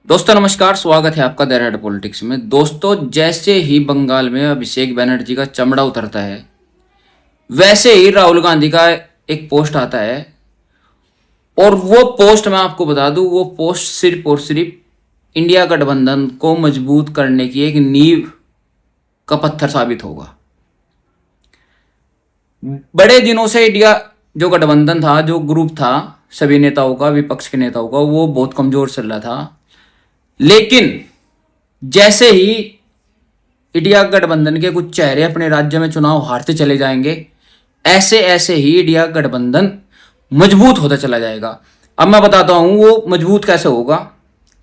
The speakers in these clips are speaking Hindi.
दोस्तों नमस्कार, स्वागत है आपका द रेड पॉलिटिक्स में। दोस्तों, जैसे ही बंगाल में अभिषेक बनर्जी का चमड़ा उतरता है, वैसे ही राहुल गांधी का एक पोस्ट आता है। और वो पोस्ट मैं आपको बता दूं, वो पोस्ट सिर्फ और सिर्फ इंडिया गठबंधन को मजबूत करने की एक नींव का पत्थर साबित होगा। बड़े दिनों से इंडिया जो गठबंधन था, जो ग्रुप था सभी नेताओं का, विपक्ष के नेताओं का, वो बहुत कमजोर चल रहा था। लेकिन जैसे ही इंडिया गठबंधन के कुछ चेहरे अपने राज्य में चुनाव हारते चले जाएंगे, ऐसे ऐसे ही इंडिया गठबंधन मजबूत होता चला जाएगा। अब मैं बताता हूं वो मजबूत कैसे होगा।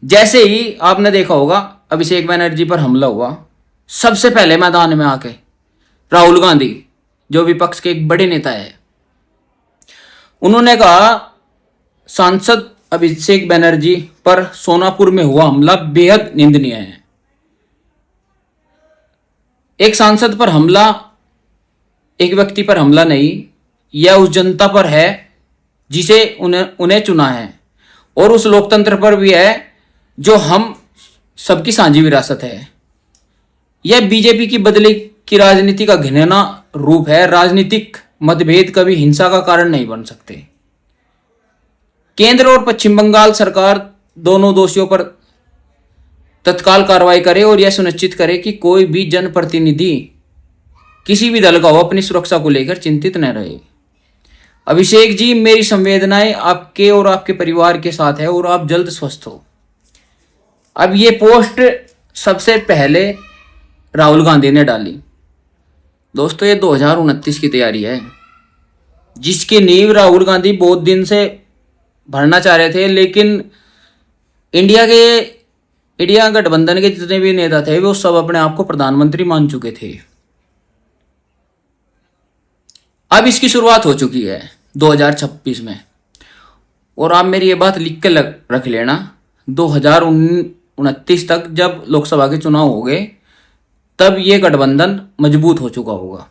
जैसे ही आपने देखा होगा अभिषेक बनर्जी पर हमला हुआ, सबसे पहले मैदान में आके राहुल गांधी, जो विपक्ष के एक बड़े नेता है, उन्होंने कहा सांसद अभिषेक बनर्जी पर सोनापुर में हुआ हमला बेहद निंदनीय है। एक सांसद पर हमला, एक व्यक्ति पर हमला नहीं, यह उस जनता पर है जिसे उन्हें चुना है, और उस लोकतंत्र पर भी है जो हम सबकी साझी विरासत है। यह बीजेपी की बदले की राजनीति का घिनौना रूप है। राजनीतिक मतभेद कभी हिंसा का कारण नहीं बन सकते। केंद्र और पश्चिम बंगाल सरकार दोनों दोषियों पर तत्काल कार्रवाई करे और यह सुनिश्चित करे कि कोई भी जनप्रतिनिधि किसी भी दल का हो अपनी सुरक्षा को लेकर चिंतित न रहे। अभिषेक जी, मेरी संवेदनाएं आपके और आपके परिवार के साथ है और आप जल्द स्वस्थ हो। अब ये पोस्ट सबसे पहले राहुल गांधी ने डाली। दोस्तों, ये 2029 की तैयारी है, जिसकी नींव राहुल गांधी बहुत दिन से भरना चाह रहे थे। लेकिन इंडिया गठबंधन के जितने भी नेता थे, वो सब अपने आप को प्रधानमंत्री मान चुके थे। अब इसकी शुरुआत हो चुकी है 2026 में। और आप मेरी ये बात लिख के रख लेना, 2029 तक जब लोकसभा के चुनाव हो गए, तब ये गठबंधन मजबूत हो चुका होगा।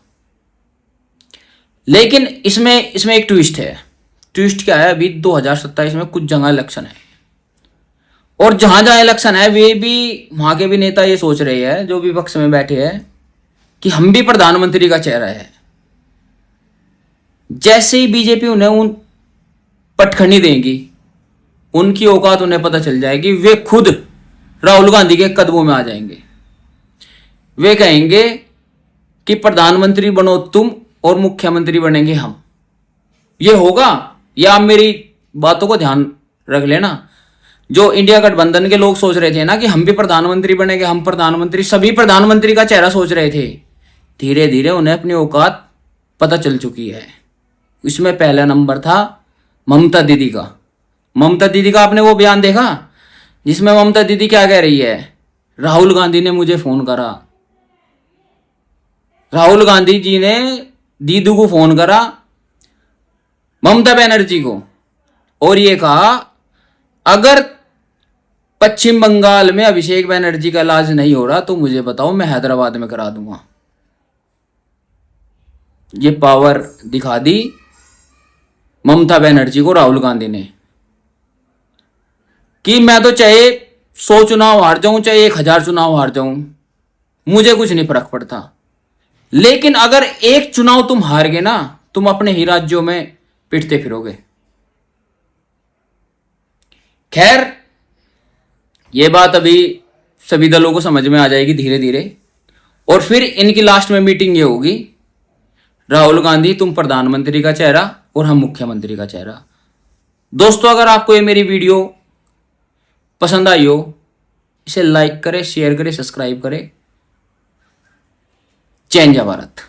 लेकिन इसमें एक ट्विस्ट है। ट्विस्ट क्या है? अभी 2027 में कुछ जगह इलेक्शन है, और जहां जहां इलेक्शन है वे भी, वहां के भी नेता ये सोच रहे हैं, जो विपक्ष में बैठे हैं, कि हम भी प्रधानमंत्री का चेहरा है। जैसे ही बीजेपी उन्हें उन पटखनी देगी, उनकी औकात उन्हें पता चल जाएगी, वे खुद राहुल गांधी के कदमों में आ जाएंगे। वे कहेंगे कि प्रधानमंत्री बनो तुम और मुख्यमंत्री बनेंगे हम। ये होगा, या आप मेरी बातों को ध्यान रख लेना। जो इंडिया गठबंधन के लोग सोच रहे थे ना कि हम भी प्रधानमंत्री बनेंगे, हम प्रधानमंत्री, सभी प्रधानमंत्री का चेहरा सोच रहे थे, धीरे धीरे उन्हें अपनी औकात पता चल चुकी है। इसमें पहला नंबर था ममता दीदी का। ममता दीदी का आपने वो बयान देखा जिसमें ममता दीदी क्या कह रही है? राहुल गांधी ने मुझे फोन करा, राहुल गांधी जी ने दीदू को फोन करा, ममता बनर्जी को, और ये कहा अगर पश्चिम बंगाल में अभिषेक बनर्जी का इलाज नहीं हो रहा तो मुझे बताओ, मैं हैदराबाद में करा दूंगा। ये पावर दिखा दी ममता बनर्जी को राहुल गांधी ने, कि मैं तो चाहे 100 चुनाव हार जाऊं, चाहे 1000 चुनाव हार जाऊं, मुझे कुछ नहीं फर्क पड़ता। लेकिन अगर एक चुनाव तुम हार गए ना, तुम अपने ही राज्यों में पिटते फिरोगे। खैर, ये बात अभी सभी दलों को समझ में आ जाएगी धीरे धीरे, और फिर इनकी लास्ट में मीटिंग ये होगी, राहुल गांधी तुम प्रधानमंत्री का चेहरा और हम मुख्यमंत्री का चेहरा। दोस्तों, अगर आपको ये मेरी वीडियो पसंद आई हो, इसे लाइक करें, शेयर करें, सब्सक्राइब करें। जय हिंद, जय भारत।